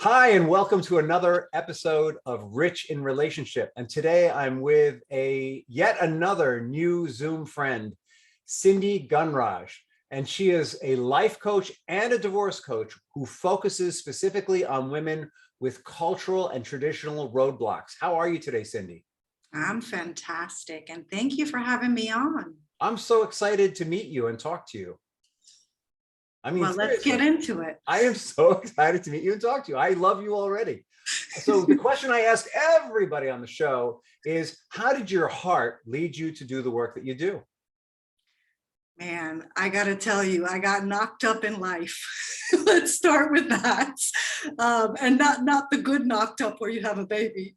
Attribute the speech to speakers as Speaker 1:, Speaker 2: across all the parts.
Speaker 1: Hi, and welcome to another episode of Rich in Relationship. And today I'm with yet another new Zoom friend, Cindy Gunraj. And she is a life coach and a divorce coach who focuses specifically on women with cultural and traditional roadblocks. How are you today, Cindy?
Speaker 2: I'm fantastic, and thank you for having me on.
Speaker 1: I'm so excited to meet you and talk to you. I mean,
Speaker 2: Well, let's get
Speaker 1: seriously,
Speaker 2: into it.
Speaker 1: I am so excited to meet you and talk to you. I love you already. So the question I ask everybody on the show is, how did your heart lead you to do the work that you do?
Speaker 2: Man, I got to tell you, I got knocked up in life. Let's start with that. And not the good knocked up where you have a baby.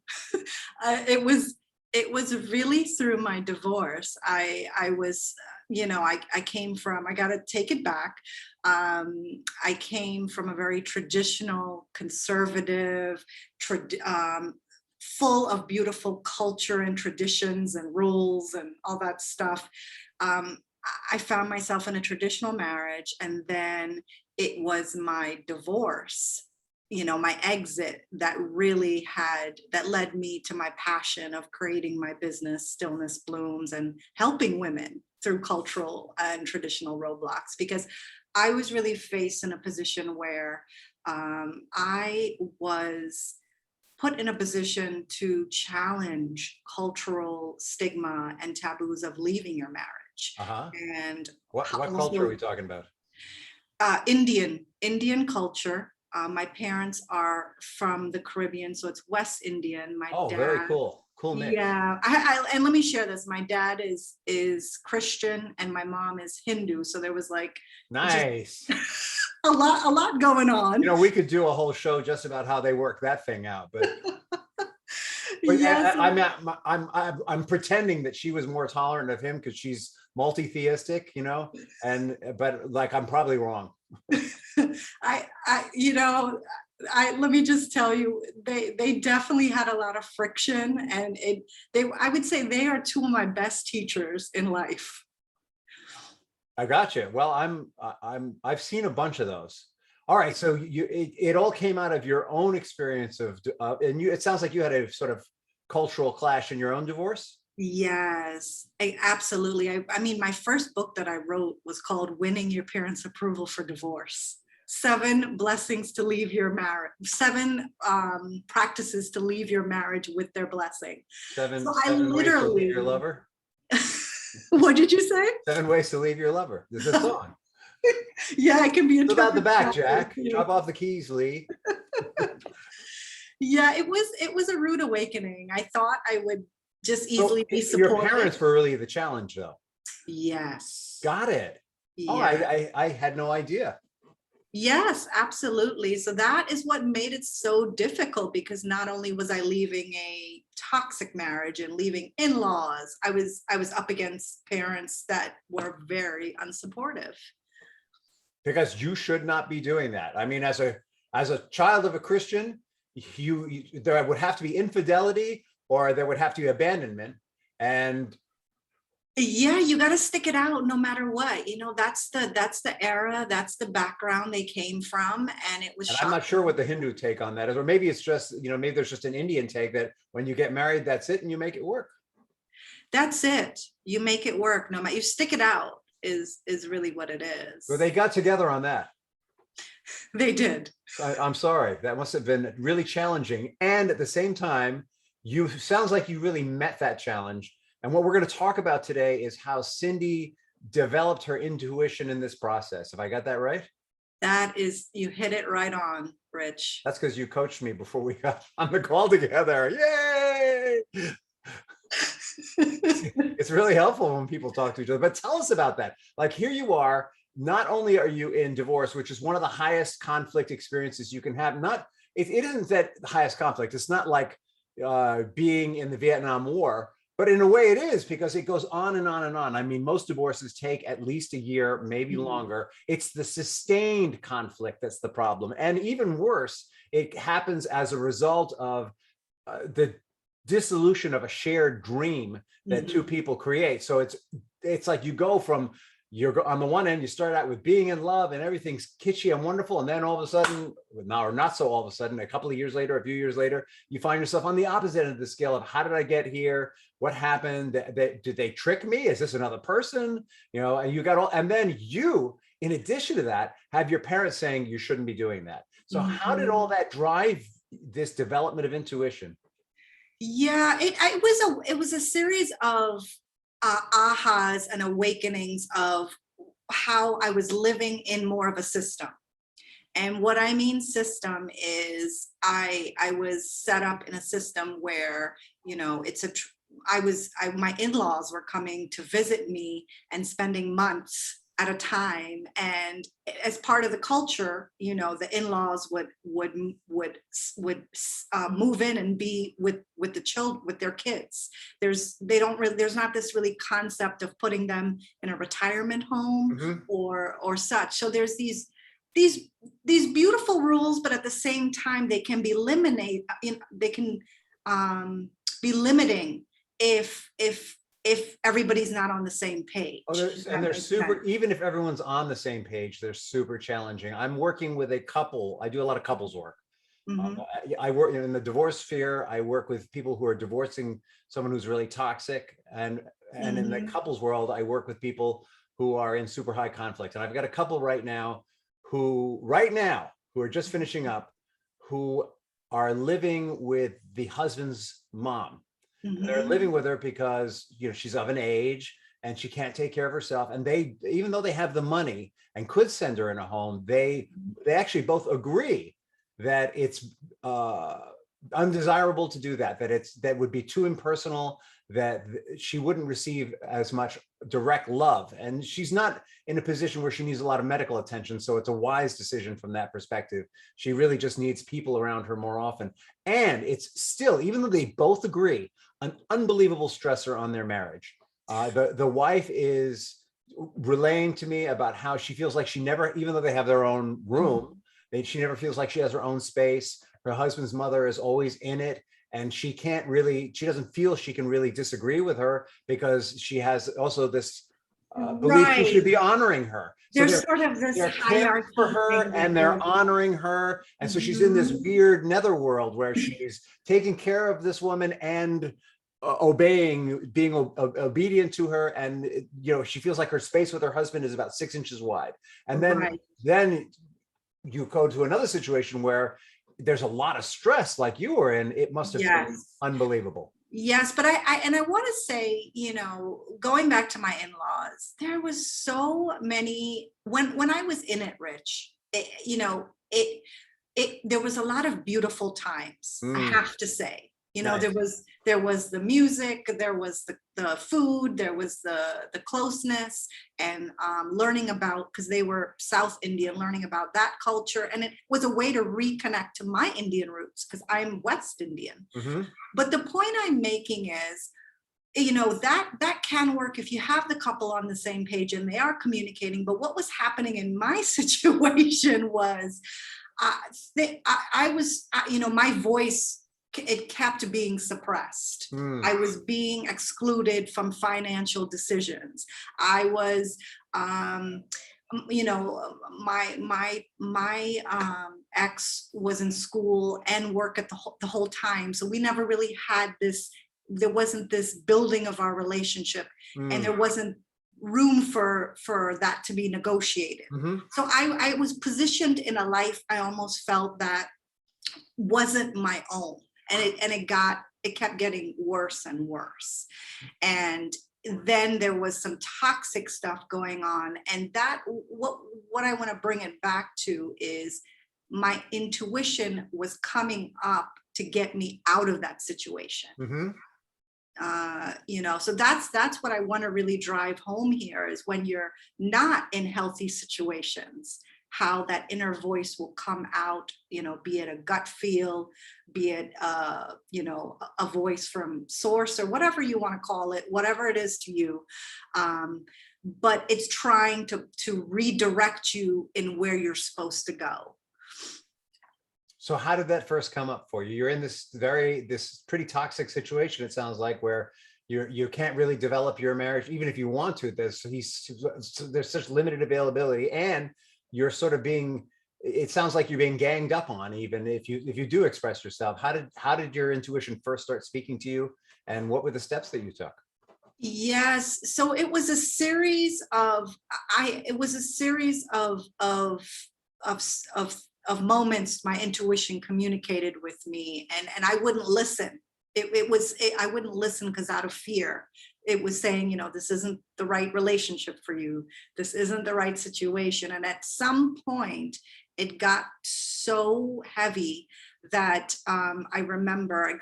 Speaker 2: It was really through my divorce. I was, I came from, I got to take it back. I came from a very traditional, conservative, full of beautiful culture and traditions and rules and all that stuff. I found myself in a traditional marriage, and then it was my divorce, my exit that led me to my passion of creating my business, Stillness Blooms, and helping women through cultural and traditional roadblocks, because I was really faced in a position where I was put in a position to challenge cultural stigma and taboos of leaving your marriage.
Speaker 1: Uh-huh.
Speaker 2: And
Speaker 1: What culture are we talking about?
Speaker 2: Indian culture. My parents are from the Caribbean, so it's West Indian. My
Speaker 1: Oh,
Speaker 2: dad,
Speaker 1: very cool. Cool mix.
Speaker 2: yeah. And let me share this. My dad is Christian, and my mom is Hindu. So there was like
Speaker 1: Nice.
Speaker 2: a lot going on.
Speaker 1: We could do a whole show just about how they work that thing out, but
Speaker 2: Yes.
Speaker 1: I'm pretending that she was more tolerant of him because she's multi-theistic, but like I'm probably wrong.
Speaker 2: Let me just tell you, they definitely had a lot of friction, and I would say they are two of my best teachers in life.
Speaker 1: I got you. Well, I've seen a bunch of those. All right, so it all came out of your own experience and it sounds like you had a sort of cultural clash in your own divorce.
Speaker 2: Yes, absolutely. I mean, my first book that I wrote was called Winning Your Parents' Approval for Divorce. 7 blessings to leave your marriage, 7 practices to leave your marriage with their blessing.
Speaker 1: Seven
Speaker 2: So I
Speaker 1: ways to leave your
Speaker 2: literally,
Speaker 1: lover.
Speaker 2: what did you say?
Speaker 1: 7 ways to leave your lover. There's a song.
Speaker 2: Yeah, it can be
Speaker 1: Fill out the
Speaker 2: interpreted.
Speaker 1: back, Jack. Drop off the keys, Lee.
Speaker 2: Yeah, it was a rude awakening. I thought I would just easily be supported.
Speaker 1: Your parents were really the challenge, though.
Speaker 2: Yes.
Speaker 1: Got it.
Speaker 2: Yeah.
Speaker 1: Oh, I had no idea.
Speaker 2: Yes, absolutely. So that is what made it so difficult, because not only was I leaving a toxic marriage and leaving in-laws, I was up against parents that were very unsupportive.
Speaker 1: Because you should not be doing that. I mean, as a child of a Christian, there would have to be infidelity, or there would have to be abandonment. And
Speaker 2: yeah, you got to stick it out no matter what. That's the era, that's the background they came from, and it was.
Speaker 1: And I'm not sure what the Hindu take on that is, or maybe it's just, maybe there's just an Indian take that when you get married, that's it, and you make it work.
Speaker 2: That's it. You make it work. No matter, you stick it out is really what it is.
Speaker 1: Well, they got together on that.
Speaker 2: They did.
Speaker 1: I'm sorry. That must have been really challenging. And at the same time, sounds like you really met that challenge. And what we're going to talk about today is how Cindy developed her intuition in this process. Have I got that right?
Speaker 2: You hit it right on, Rich.
Speaker 1: That's because you coached me before we got on the call together. Yay! It's really helpful when people talk to each other. But tell us about that. Like, here you are. Not only are you in divorce, which is one of the highest conflict experiences you can have. It isn't that the highest conflict. It's not like being in the Vietnam War. But in a way it is, because it goes on and on and on. I mean, most divorces take at least a year, maybe longer. It's the sustained conflict that's the problem. And even worse, it happens as a result of the dissolution of a shared dream that two people create. So it's like you go from, you're on the one end, you start out with being in love and everything's kitschy and wonderful. And then all of a sudden, now or not so all of a sudden, a couple of years later, a few years later, you find yourself on the opposite end of the scale of how did I get here? What happened? Did they trick me? Is this another person? You know, and you got all, and then you, in addition to that, have your parents saying you shouldn't be doing that. So how did all that drive this development of intuition?
Speaker 2: Yeah, it was a series of ahas and awakenings of how I was living in more of a system. And what I mean system is I was set up in a system where, you know, my in-laws were coming to visit me and spending months at a time, and as part of the culture, you know, the in-laws would move in and be with the children, with their kids. There's not this really concept of putting them in a retirement home or such. So there's these beautiful rules, but at the same time they can be be limiting if everybody's not on the same page.
Speaker 1: Oh, and they're super, even if everyone's on the same page, they're super challenging. I'm working with a couple. I do a lot of couples work. I work in the divorce sphere. I work with people who are divorcing someone who's really toxic. And in the couples world, I work with people who are in super high conflict. And I've got a couple right now who are just finishing up, who are living with the husband's mom. They're living with her because, you know, she's of an age and she can't take care of herself. And they, even though they have the money and could send her in a home, they actually both agree that it's undesirable to do that, that would be too impersonal, that she wouldn't receive as much direct love. And she's not in a position where she needs a lot of medical attention. So it's a wise decision from that perspective. She really just needs people around her more often. And it's still, even though they both agree, an unbelievable stressor on their marriage. The wife is relaying to me about how she feels like she never, even though they have their own room, she never feels like she has her own space. Her husband's mother is always in it. And she doesn't feel she can really disagree with her because she has also this belief she should be honoring her. So
Speaker 2: there's sort of this
Speaker 1: hierarchy for her and they're honoring her. And so she's in this weird netherworld where she's taking care of this woman and being obedient to her. And, you know, she feels like her space with her husband is about 6 inches wide. And then you go to another situation where there's a lot of stress like you were in. It must have been unbelievable.
Speaker 2: Yes, but I want to say, you know, going back to my in-laws, there was so many, when I was in it, Rich, you know, there was a lot of beautiful times, I have to say. You know, there was the music, there was the food, there was the closeness, and learning about, because they were South Indian, learning about that culture. And it was a way to reconnect to my Indian roots because I'm West Indian. But the point I'm making is, you know, that can work if you have the couple on the same page and they are communicating. But what was happening in my situation was I was, you know, my voice, it kept being suppressed. I was being excluded from financial decisions. I was, you know, my ex was in school and work at the whole time. So we never really had this, there wasn't this building of our relationship, and there wasn't room for that to be negotiated. So I was positioned in a life I almost felt that wasn't my own. And it kept getting worse and worse. And then there was some toxic stuff going on. And that, what I want to bring it back to is my intuition was coming up to get me out of that situation. You know, so that's what I want to really drive home here, is when you're not in healthy situations, how that inner voice will come out, you know, be it a gut feel, be it, you know, a voice from source or whatever you want to call it, whatever it is to you. But it's trying to redirect you in where you're supposed to go.
Speaker 1: So how did that first come up for you? You're in this pretty toxic situation, it sounds like, where You can't really develop your marriage, even if you want to. There's such limited availability, and you're sort of being, it sounds like you're being ganged up on, even if you do express yourself. How did your intuition first start speaking to you, and what were the steps that you took?
Speaker 2: Yes. So it was a series of of of moments my intuition communicated with me, and I wouldn't listen. I wouldn't listen because out of fear. It was saying, this isn't the right relationship for you. This isn't the right situation. And at some point, it got so heavy that I remember,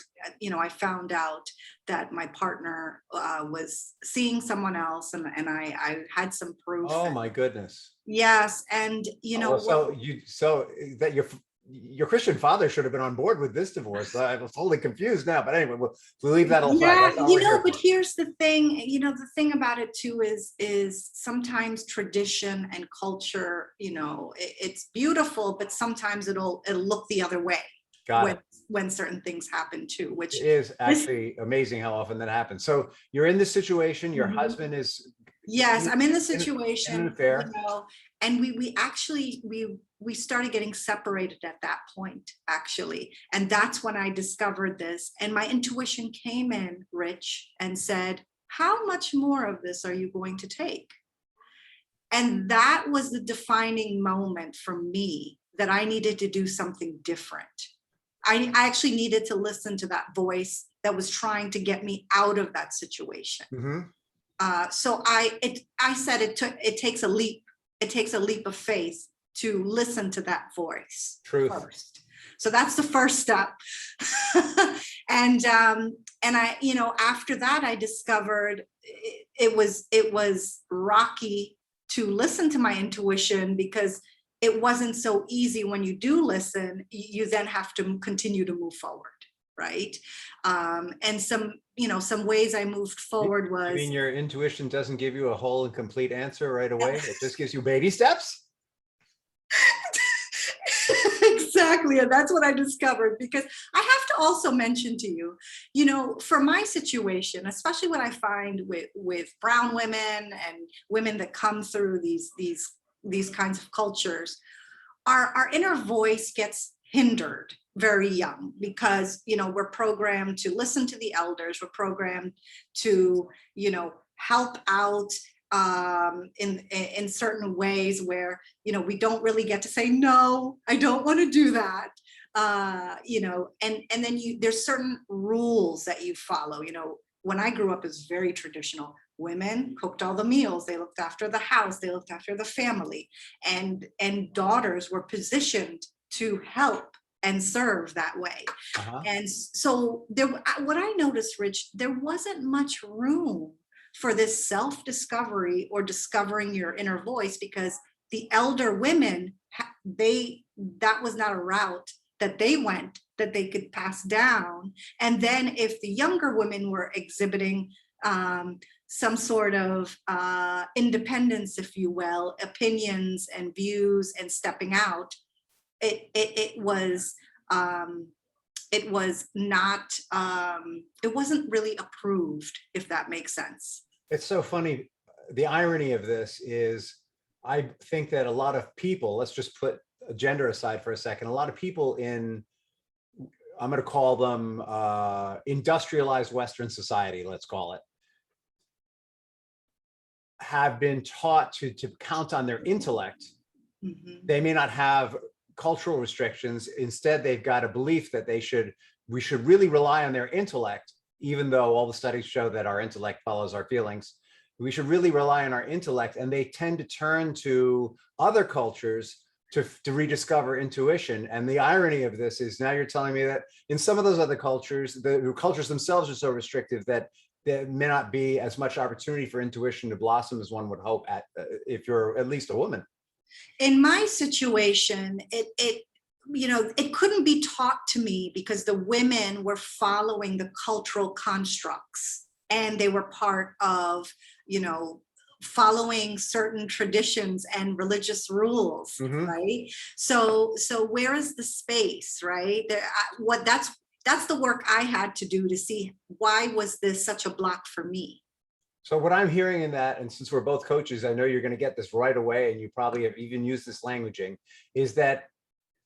Speaker 2: I found out that my partner was seeing someone else, and I had some proof.
Speaker 1: Oh my goodness.
Speaker 2: Yes, and
Speaker 1: Well, so that your Christian father should have been on board with this divorce. I was totally confused now, but anyway, we'll leave that aside.
Speaker 2: yeah,
Speaker 1: That's not what we're here
Speaker 2: but
Speaker 1: for.
Speaker 2: here's the thing. The thing about it too is sometimes tradition and culture, it's beautiful, but sometimes it'll look the other way
Speaker 1: Got
Speaker 2: when
Speaker 1: it.
Speaker 2: when certain things happen too, which
Speaker 1: It is
Speaker 2: this.
Speaker 1: actually amazing how often that happens. So you're in this situation, your
Speaker 2: Mhm.
Speaker 1: husband is
Speaker 2: Yes, I'm in the
Speaker 1: in an
Speaker 2: situation,
Speaker 1: affair.
Speaker 2: and we actually we started getting separated at that point, actually. And that's when I discovered this. And my intuition came in, Rich, and said, how much more of this are you going to take? And that was the defining moment for me, that I needed to do something different. I actually needed to listen to that voice that was trying to get me out of that situation.
Speaker 1: Mm-hmm.
Speaker 2: So I said it takes a leap. It takes a leap of faith to listen to that voice
Speaker 1: Truth.
Speaker 2: first. So that's the first step. And I, after that, I discovered it was rocky to listen to my intuition, because it wasn't so easy. When you do listen, you then have to continue to move forward, right? And some ways I moved forward
Speaker 1: You
Speaker 2: was.
Speaker 1: mean your intuition doesn't give you a whole and complete answer right away? It just gives you baby steps?
Speaker 2: Exactly. And that's what I discovered, because I have to also mention to you, for my situation, especially what I find with brown women and women that come through these kinds of cultures, our inner voice gets hindered very young, because we're programmed to listen to the elders. We're programmed to help out in certain ways where we don't really get to say, no, I don't want to do that. And then there's certain rules that you follow. When I grew up, is very traditional. Women cooked all the meals, they looked after the house, they looked after the family, and daughters were positioned to help and serve that way.
Speaker 1: Uh-huh.
Speaker 2: And so what I noticed, Rich, there wasn't much room for this self-discovery or discovering your inner voice, because the elder women, that was not a route that they went, that they could pass down. And then if the younger women were exhibiting some sort of independence, if you will, opinions and views, and stepping out, it was not, it wasn't really approved, if that makes sense.
Speaker 1: It's so funny. The irony of this is, I think that a lot of people, let's just put gender aside for a second, a lot of people in, I'm going to call them industrialized Western society, let's call it, have been taught to count on their intellect.
Speaker 2: Mm-hmm.
Speaker 1: They may not have cultural restrictions. Instead, they've got a belief that we should really rely on their intellect, even though all the studies show that our intellect follows our feelings. We should really rely on our intellect, and they tend to turn to other cultures to rediscover intuition. And the irony of this is, now you're telling me that in some of those other cultures, the cultures themselves are so restrictive that there may not be as much opportunity for intuition to blossom as one would hope, if you're at least a woman.
Speaker 2: In my situation, it couldn't be taught to me, because the women were following the cultural constructs, and they were part of, following certain traditions and religious rules,
Speaker 1: Mm-hmm.
Speaker 2: right? So where is the space, right? That's that's the work I had to do to see why was this such a block for me.
Speaker 1: So what I'm hearing in that, and since we're both coaches, I know you're going to get this right away, and you probably have even used this languaging, is that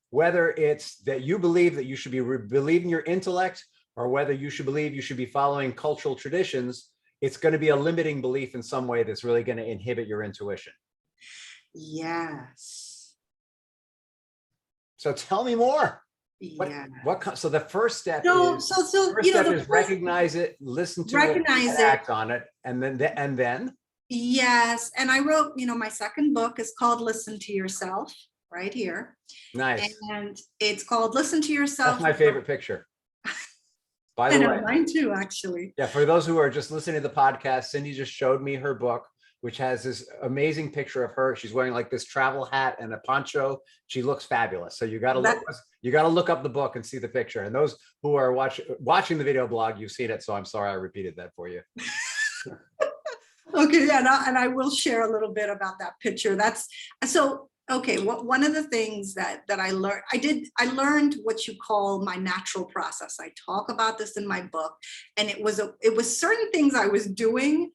Speaker 1: whether it's that you believe that you should be believing your intellect, or whether you should believe you should be following cultural traditions, it's going to be a limiting belief in some way that's really going to inhibit your intuition.
Speaker 2: Yes.
Speaker 1: So tell me more.
Speaker 2: Yeah.
Speaker 1: So the first step
Speaker 2: So,
Speaker 1: is recognize it, listen to it, and act on it, and then.
Speaker 2: Yes, and I wrote, my second book is called Listen to Yourself, right here.
Speaker 1: Nice.
Speaker 2: And it's called Listen to Yourself.
Speaker 1: That's my favorite picture. By the way,
Speaker 2: mine too, actually.
Speaker 1: Yeah, for those who are just listening to the podcast, Cindy just showed me her book, which has this amazing picture of her. She's wearing like this travel hat and a poncho. She looks fabulous. So you got to look up the book and see the picture. And those who are watching the video blog, you've seen it. So I'm sorry I repeated that for you.
Speaker 2: Okay, yeah, and I will share a little bit about that picture. Okay, one of the things that I learned, I learned what you call my natural process. I talk about this in my book, and it was certain things I was doing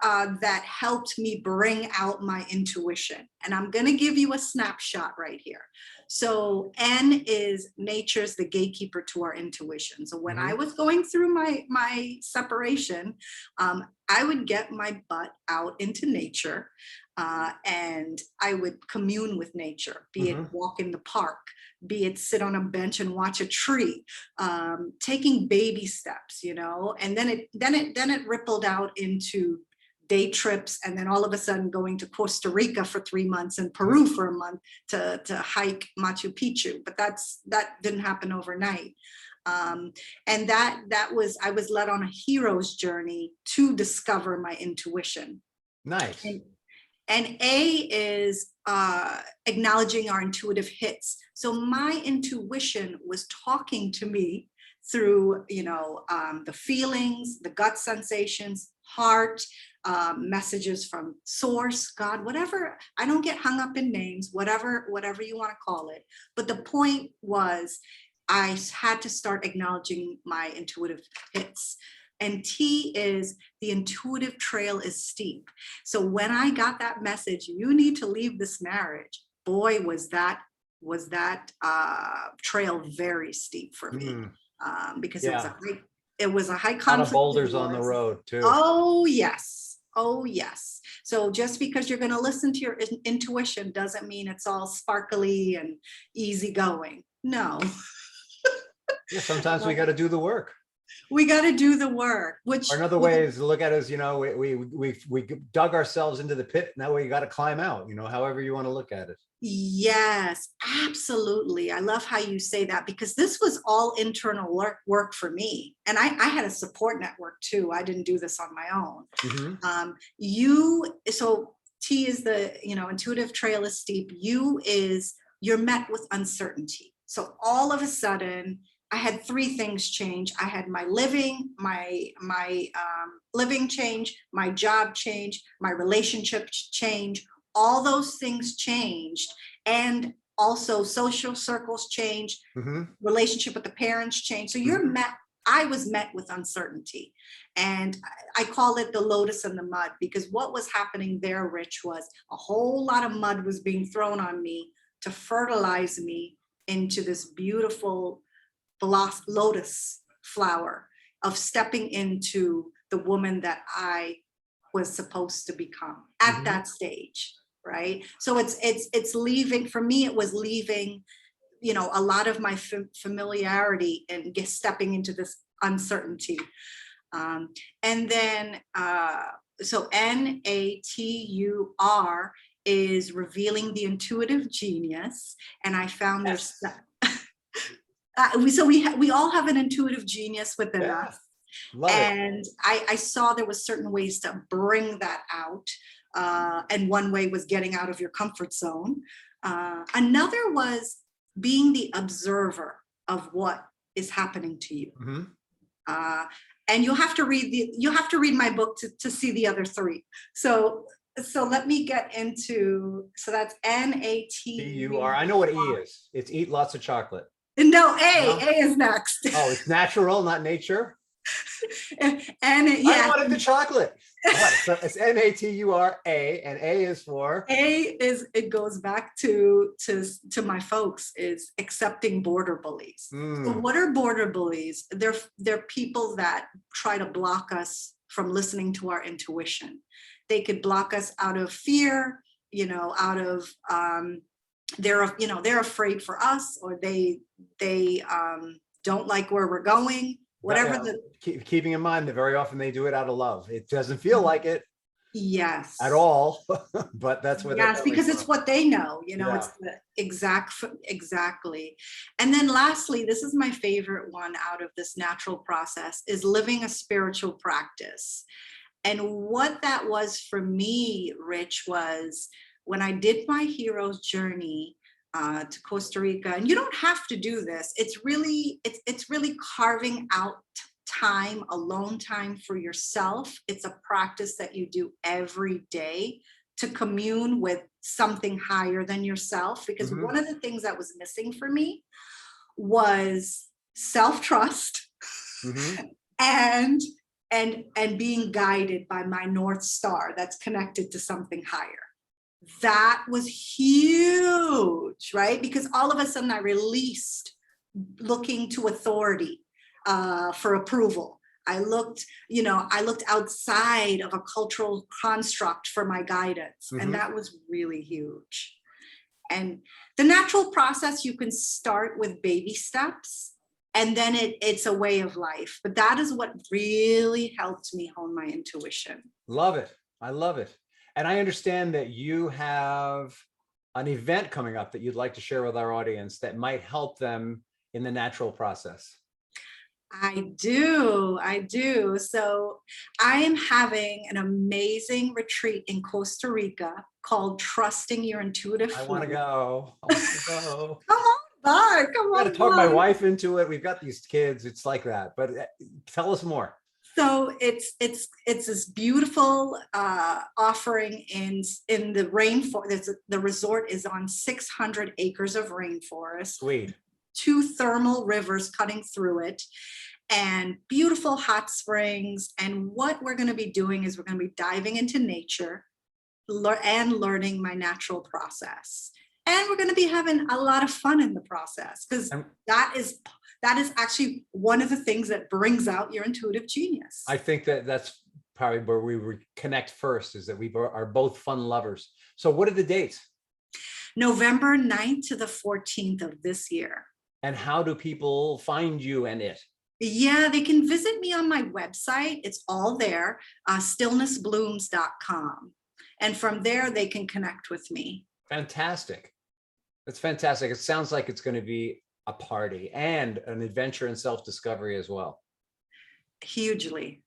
Speaker 2: that helped me bring out my intuition. And I'm going to give you a snapshot right here. So N is nature's the gatekeeper to our intuition. So when I was going through my separation, I would get my butt out into nature, and I would commune with nature, be it walk in the park, be it sit on a bench and watch a tree, taking baby steps, and then it rippled out into day trips, and then all of a sudden going to Costa Rica for 3 months and Peru for a month to hike Machu Picchu. But that didn't happen overnight. And I was led on a hero's journey to discover my intuition.
Speaker 1: Nice.
Speaker 2: And A is acknowledging our intuitive hits. So my intuition was talking to me through, the feelings, the gut sensations, heart, messages from source, God, whatever. I don't get hung up in names, whatever you want to call it. But the point was, I had to start acknowledging my intuitive hits. And T is the intuitive trail is steep. So when I got that message, you need to leave this marriage, boy, was that trail very steep for me, because it was a high conflict.
Speaker 1: A lot of boulders on the road too.
Speaker 2: Oh yes. So just because you're going to listen to your intuition doesn't mean it's all sparkly and easygoing. No.
Speaker 1: Yeah, sometimes we got to do the work.
Speaker 2: We got to do the work. Which
Speaker 1: another way is to look at it as, we dug ourselves into the pit. Now we got to climb out. However you want to look at it.
Speaker 2: Yes, absolutely. I love how you say that, because this was all internal work for me, and I had a support network too. I didn't do this on my own. So T is the intuitive trail is steep. You're met with uncertainty. So all of a sudden, I had 3 things change. I had my living change, my job change, my relationship change. All those things changed, and also social circles changed, relationship with the parents changed. So I was met with uncertainty, and I call it the lotus in the mud, because what was happening there, Rich, was a whole lot of mud was being thrown on me to fertilize me into this beautiful lotus flower of stepping into the woman that I was supposed to become at that stage, right? So it's leaving, for me, it was leaving, a lot of my familiarity and stepping into this uncertainty. And then, so NATUR is revealing the intuitive genius. And I found there's we all have an intuitive genius within us. And I saw there was certain ways to bring that out. And one way was getting out of your comfort zone. Another was being the observer of what is happening to you. And you'll have to read my book to see the other 3. So let me get into, so that's NATUR.
Speaker 1: I know what E is. It's eat lots of chocolate.
Speaker 2: No,
Speaker 1: No?
Speaker 2: A is next.
Speaker 1: Oh, it's natural, not nature.
Speaker 2: And
Speaker 1: I
Speaker 2: yeah,
Speaker 1: wanted the chocolate. All right, so it's Natura, and A is for
Speaker 2: A is, it goes back to my folks, is accepting border bullies. So
Speaker 1: mm,
Speaker 2: what are border bullies? They're people that try to block us from listening to our intuition. They could block us out of fear, out of they're afraid for us, or they don't like where we're going,
Speaker 1: but,
Speaker 2: whatever the
Speaker 1: keeping in mind that very often they do it out of love. It doesn't feel like it at
Speaker 2: yes.
Speaker 1: all, but that's where they're
Speaker 2: Yes,
Speaker 1: coming
Speaker 2: because it's
Speaker 1: from.
Speaker 2: what they know,
Speaker 1: Yeah.
Speaker 2: it's the exactly. And then lastly, this is my favorite one out of this natural process, is living a spiritual practice. And what that was for me, Rich, was when I did my hero's journey to Costa Rica. And you don't have to do this. It's really carving out time, alone time for yourself. It's a practice that you do every day to commune with something higher than yourself. Because
Speaker 1: Mhm.
Speaker 2: one of the things that was missing for me was self-trust
Speaker 1: Mhm.
Speaker 2: and and being guided by my North Star that's connected to something higher. That was huge, right? Because all of a sudden I released looking to authority for approval. I looked outside of a cultural construct for my guidance, and
Speaker 1: Mhm.
Speaker 2: that was really huge. And the natural process, you can start with baby steps, and then it's a way of life. But that is what really helped me hone my intuition.
Speaker 1: Love it. I love it. And I understand that you have an event coming up that you'd like to share with our audience that might help them in the natural process.
Speaker 2: I do. I do. So I am having an amazing retreat in Costa Rica called Trusting Your Intuitive
Speaker 1: I
Speaker 2: Flow.
Speaker 1: want to go. I want to go.
Speaker 2: Come on by. Come
Speaker 1: I got to
Speaker 2: on
Speaker 1: talk my
Speaker 2: by.
Speaker 1: wife into it. We've got these kids. It's like that. But tell us more.
Speaker 2: So it's this beautiful offering in the rainforest. The resort is on 600 acres of rainforest,
Speaker 1: Sweet.
Speaker 2: 2 thermal rivers cutting through it, and beautiful hot springs. And what we're going to be doing is we're going to be diving into nature and learning my natural process. And we're going to be having a lot of fun in the process, because
Speaker 1: And
Speaker 2: that is actually one of the things that brings out your intuitive genius.
Speaker 1: I think that that's probably where we would connect first, is that we are both fun lovers. So what are the dates?
Speaker 2: November 9th to the 14th of this year.
Speaker 1: And how do people find you and it?
Speaker 2: Yeah, they can visit me on my website. It's all there, stillnessblooms.com. And from there, they can connect with me.
Speaker 1: Fantastic. That's fantastic. It sounds like it's going to be a party and an adventure in self-discovery as well.
Speaker 2: Hugely.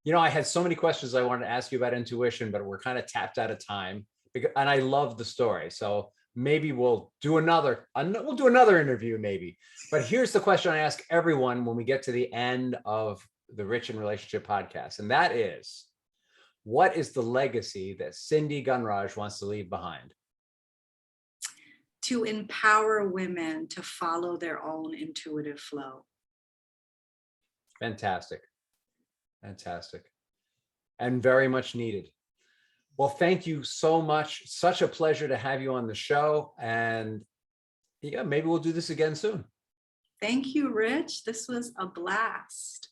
Speaker 1: You know, I had so many questions I wanted to ask you about intuition, but we're kind of tapped out of time. And I love the story. So maybe we'll do another interview maybe. But here's the question I ask everyone when we get to the end of the Rich in Relationship podcast. And that is, what is the legacy that Cindy Gunraj wants to leave behind?
Speaker 2: To empower women to follow their own intuitive flow.
Speaker 1: Fantastic. Fantastic. And very much needed. Well, thank you so much. Such a pleasure to have you on the show. And yeah, maybe we'll do this again soon.
Speaker 2: Thank you, Rich. This was a blast.